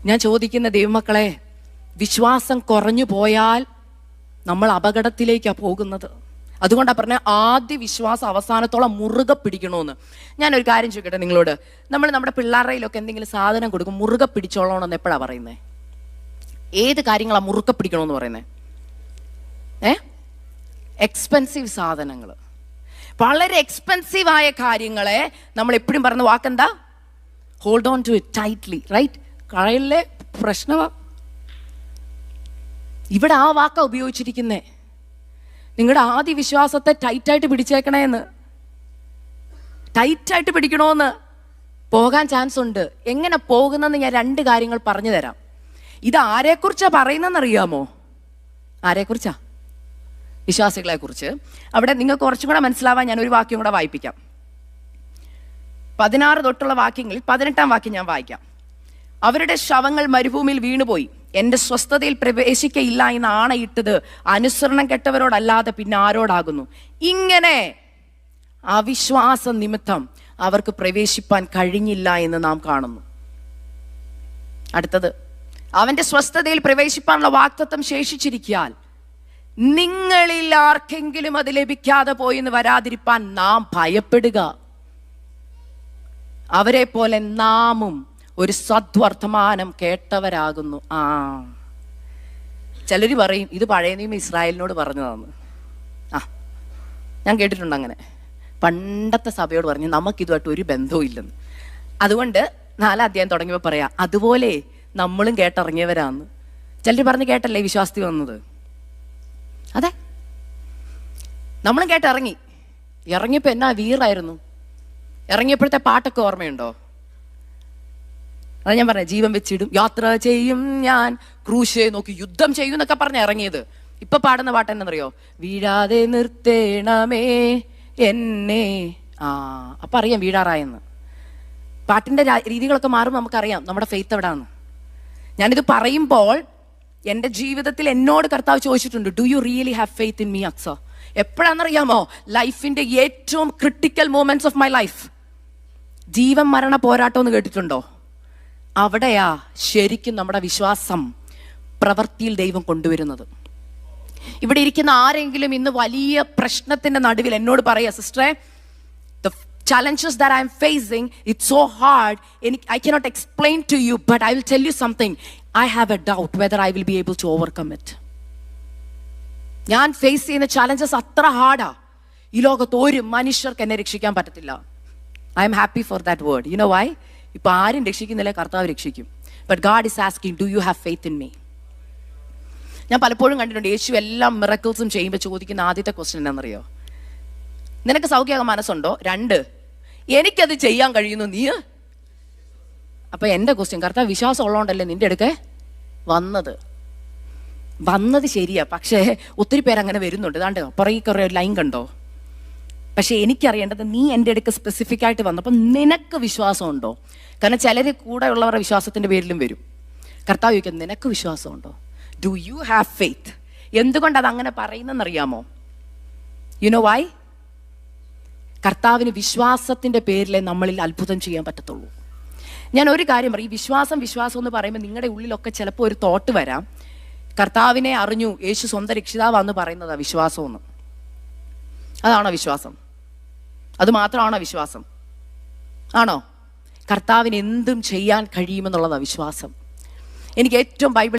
ഞാൻ ചോദിക്കുന്ന ദൈവമക്കളെ, വിശ്വാസം കുറഞ്ഞു പോയാൽ നമ്മൾ അപകടത്തിലേക്കാണ് പോകുന്നത്. അതുകൊണ്ടാണ് പറഞ്ഞ ആദ്യ വിശ്വാസം അവസാനത്തോളം മുറുകെ പിടിക്കണമെന്ന്. ഞാനൊരു കാര്യം ചോദിക്കട്ടെ നിങ്ങളോട്. നമ്മുടെ പിള്ളേരുടെയിലൊക്കെ എന്തെങ്കിലും സാധനം കൊടുക്കും, മുറുകെ പിടിച്ചോളണമെന്ന് എപ്പോഴാണ് പറയുന്നത്? ഏത് കാര്യങ്ങളാണ് മുറുകെ പിടിക്കണമെന്ന് പറയുന്നത്? എക്സ്പെൻസീവ് സാധനങ്ങൾ, വളരെ എക്സ്പെൻസീവായ കാര്യങ്ങളെ നമ്മൾ എപ്പോഴും പറയുന്ന വാക്കെന്താ? Hold on to it tightly, right? കടയിലെ പ്രശ്നമാ ഇവിടെ ആ വാക്ക ഉപയോഗിച്ചിരിക്കുന്നേ. നിങ്ങളുടെ ആദ്യ വിശ്വാസത്തെ ടൈറ്റായിട്ട് പിടിച്ചേക്കണേന്ന്, ടൈറ്റായിട്ട് പിടിക്കണമെന്ന്. പോകാൻ ചാൻസ് ഉണ്ട്. എങ്ങനെ പോകുന്നെന്ന് ഞാൻ 2 കാര്യങ്ങൾ പറഞ്ഞു തരാം. ഇത് ആരെക്കുറിച്ചാ പറയുന്നതെന്നറിയാമോ? ആരെക്കുറിച്ചാ? വിശ്വാസികളെ കുറിച്ച്. അവിടെ നിങ്ങൾക്ക് കുറച്ചും കൂടെ മനസ്സിലാവാൻ ഞാൻ ഒരു വാക്യം കൂടെ വായിപ്പിക്കാം. 16 തൊട്ടുള്ള വാക്യങ്ങളിൽ 18-ാം വാക്യം ഞാൻ വായിക്കാം. അവരുടെ ശവങ്ങൾ മരുഭൂമിയിൽ വീണുപോയി, എൻ്റെ സ്വസ്ഥതയിൽ പ്രവേശിക്കയില്ല എന്ന് ആണയിട്ടത് അനുസരണം കെട്ടവരോടല്ലാതെ പിന്നെ ആരോടാകുന്നു? ഇങ്ങനെ അവിശ്വാസ നിമിത്തം അവർക്ക് പ്രവേശിപ്പാൻ കഴിഞ്ഞില്ല എന്ന് നാം കാണുന്നു. അടുത്തത്, അവന്റെ സ്വസ്ഥതയിൽ പ്രവേശിപ്പാനുള്ള വാഗ്ദത്തം ശേഷിച്ചിരിക്കാൻ നിങ്ങളിൽ ആർക്കെങ്കിലും അത് ലഭിക്കാതെ പോയി എന്ന് വരാതിരിപ്പാൻ നാം ഭയപ്പെടുക. അവരെ പോലെ നാമും ഒരു സദ്വർത്തമാനം കേട്ടവരാകുന്നു. ചിലര് പറയും ഇത് പഴയ നിയമം ഇസ്രായേലിനോട് പറഞ്ഞതാന്ന്. ഞാൻ കേട്ടിട്ടുണ്ട് അങ്ങനെ. പണ്ടത്തെ സഭയോട് പറഞ്ഞു നമുക്കിതുമായിട്ട് ഒരു ബന്ധവും ഇല്ലെന്ന്. അതുകൊണ്ട് 4-ാം അധ്യായം തുടങ്ങിയപ്പോൾ പറയാം അതുപോലെ നമ്മളും കേട്ടിറങ്ങിയവരാന്ന്. ചിലർ പറഞ്ഞ് കേട്ടല്ലേ വിശ്വാസത്തിൽ വന്നത്? അതെ, നമ്മളും കേട്ടിറങ്ങി. ഇറങ്ങിയപ്പോൾ എന്നാ വീറായിരുന്നു. ഇറങ്ങിയപ്പോഴത്തെ പാട്ടൊക്കെ ഓർമ്മയുണ്ടോ? അതാ ഞാൻ പറഞ്ഞ ജീവൻ വെച്ചിടും, യാത്ര ചെയ്യും ഞാൻ, ക്രൂശെ നോക്കി യുദ്ധം ചെയ്യും എന്നൊക്കെ പറഞ്ഞ ഇറങ്ങിയത്. ഇപ്പൊ പാടുന്ന പാട്ട് എന്നറിയോ? വീഴാതെ നിർത്തേണമേ എന്നെ. അപ്പൊ അറിയാം വീഴാറായെന്ന്. പാട്ടിന്റെ രീതികളൊക്കെ മാറുമ്പോൾ നമുക്കറിയാം നമ്മുടെ ഫെയ്ത്ത് എവിടാന്ന്. ഞാനിത് പറയുമ്പോൾ എൻ്റെ ജീവിതത്തിൽ എന്നോട് കർത്താവ് ചോദിച്ചിട്ടുണ്ട്, do you really have faith in me അക്സ? എപ്പോഴാണെന്നറിയാമോ? ലൈഫിന്റെ ഏറ്റവും critical moments of my life, ജീവൻ മരണ പോരാട്ടം എന്ന് കേട്ടിട്ടുണ്ടോ? അവിടെയാ ശരിക്കും നമ്മുടെ വിശ്വാസം പ്രവൃത്തിയിൽ ദൈവം കൊണ്ടുവരുന്നത്. ഇവിടെ ഇരിക്കുന്ന ആരെങ്കിലും ഇന്ന് വലിയ പ്രശ്നത്തിന്റെ നടുവിൽ എന്നോട് പറയാ, സിസ്റ്ററെ, the challenges that I'm facing, it's so hard, I cannot explain to you, but I will tell you something, I have a doubt whether I will be able to overcome it. ഞാൻ face ചെയ്യുന്ന challenges അത്ര ഹാർഡാ, ഈ ലോകത്ത് ഒരു മനുഷ്യർക്ക് എന്നെ രക്ഷിക്കാൻ പറ്റത്തില്ല. I am happy for that word. You know why? ഇപ്പൊ ആരും രക്ഷിക്കുന്നില്ല, കർത്താവ് രക്ഷിക്കും. But God is asking, do you have faith in me? ഞാൻ പലപ്പോഴും കണ്ടിട്ടുണ്ട് യേശു എല്ലാ മിറക്കിൾസും ചെയ്യുമ്പോൾ ചോദിക്കുന്ന ആദ്യത്തെ ക്വസ്റ്റ്യൻ എന്താണെന്നറിയോ? നിനക്ക് സൗഖ്യമാകാൻ മനസ്സുണ്ടോ? 2, എനിക്കത് ചെയ്യാൻ കഴിയുന്നു നീ? അപ്പൊ എൻ്റെ ക്വസ്റ്റ്യൻ, കർത്താവ് വിശ്വാസം ഉള്ളതുകൊണ്ടല്ലേ നിന്റെ അടുക്കെ വന്നത് ശരിയാ, പക്ഷേ ഒത്തിരി പേരങ്ങനെ വരുന്നുണ്ട്. ഇതാണ്ട് പുറകെ കുറേ ലൈൻ കണ്ടോ? പക്ഷെ എനിക്കറിയേണ്ടത് നീ എൻ്റെ അടുക്ക് സ്പെസിഫിക് ആയിട്ട് വന്നപ്പോൾ നിനക്ക് വിശ്വാസമുണ്ടോ? കാരണം ചിലർ കൂടെ ഉള്ളവരുടെ വിശ്വാസത്തിന്റെ പേരിലും വരും. കർത്താവ് ചോദിക്കും, നിനക്ക് വിശ്വാസമുണ്ടോ? Do you have faith? എന്തുകൊണ്ട് അത് അങ്ങനെ പറയുന്നതെന്നറിയാമോ? U know Y? കർത്താവിന് വിശ്വാസത്തിന്റെ പേരിലെ നമ്മളിൽ അത്ഭുതം ചെയ്യാൻ പറ്റത്തുള്ളൂ. ഞാൻ ഒരു കാര്യം പറയും, ഈ വിശ്വാസം എന്ന് പറയുമ്പോൾ നിങ്ങളുടെ ഉള്ളിലൊക്കെ ചിലപ്പോൾ ഒരു തോട്ട് വരാം, കർത്താവിനെ അറിഞ്ഞു, യേശു സ്വന്തം രക്ഷിതാവാന്ന് പറയുന്നതാ വിശ്വാസമെന്ന്. അതാണോ വിശ്വാസം? അത് മാത്രമാണോ വിശ്വാസം? ആണോ? കർത്താവിന് എന്തും ചെയ്യാൻ കഴിയുമെന്നുള്ളതാ വിശ്വാസം. എനിക്ക് ഏറ്റവും ബൈബിൾ